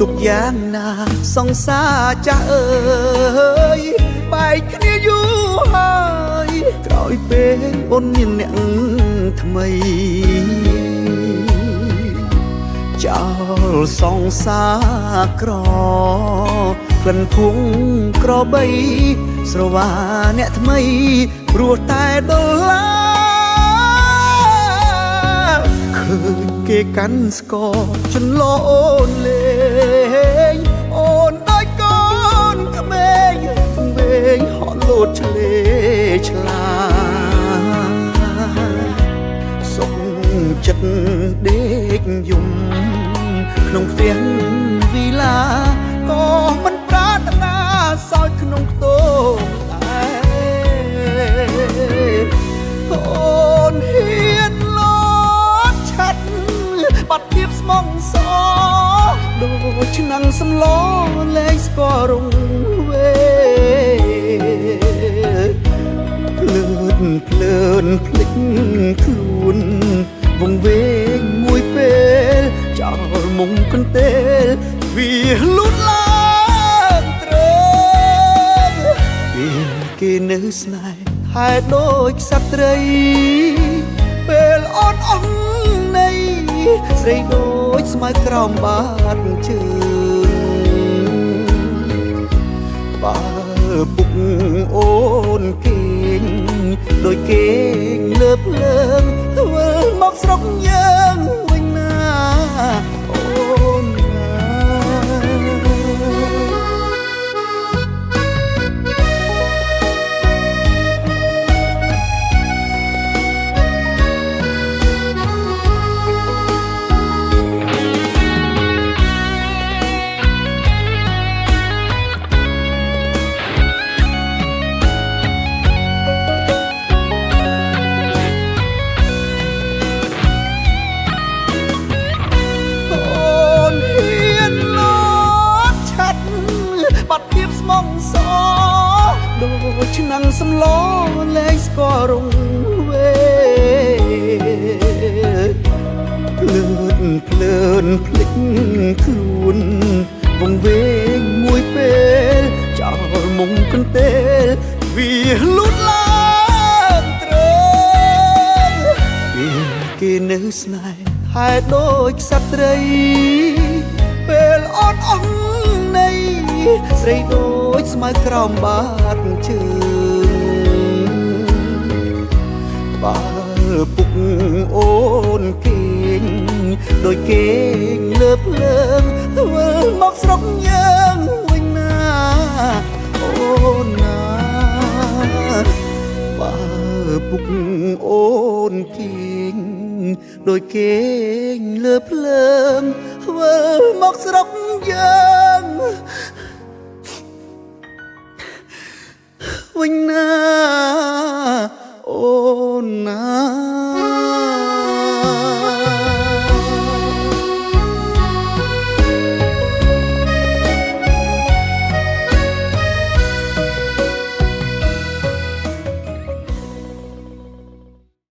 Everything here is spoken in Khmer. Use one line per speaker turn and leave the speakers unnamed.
ទុកយ៉ាងណាសង្សារចាស់អើយបែកគ្នាយូរហើយក្រោយពេលអូនមានអ្នកថ្មីចោលសង្សារក្រក្លិនភុងក្របីស្រវាអ្នកថ្មីព្រោះតែដុល្លារឃើញគេកាន់ស្គរចន្លោអូនលេងអូនដោយកូនក្មេងវែងហត់លោតឆ្លេឆ្លាសុខចិត្តដេកយំក្នុងផ្ទះវីឡាក៏មិនប្រាថ្នាសោយក្នុងខ្ទមតែអូនហ៊ានលោតឆាត់បាត់ភាពស្មងសដូចឆ្នាំងសម្លលែងស្គាល់រងវេភ្លើនភ្លេចខ្លួនវងវែងមួយពេលចោលមុំកន្ទេលវាលូតឡើងត្រេងគេនៅស្នេហ៍ហេតុដូចសត្វត្រីពេលអត់អស់នៃស្រីដូចស្មៅក្រោមបាតជើងបើពុកអូនគេងដូចគេងលើភ្លើងធ្វើមកស្រុកយើងវិញណាអូនដូចឆ្នាំងសម្លលែងស្គាល់រងវេភ្លើនភ្លេចខ្លួនវងវែងមួយពេលចោលមុំកន្ទេលវាលូតឡើងត្រេងគេនៅស្នេហ៍ហេតុដូចសត្វត្រីពេលអត់អស់នៃស្រីដូចស្មៅក្រោមបាតជើងបើពុកអូនគេងដូចគេងលើភ្លើងធ្វើមកស្រុកយើងវិញណាអូនណាបើពុកអូនគេងដូចគេងលើភ្លើងធ្វើមកស្រុកយើងវិញណាអូនណា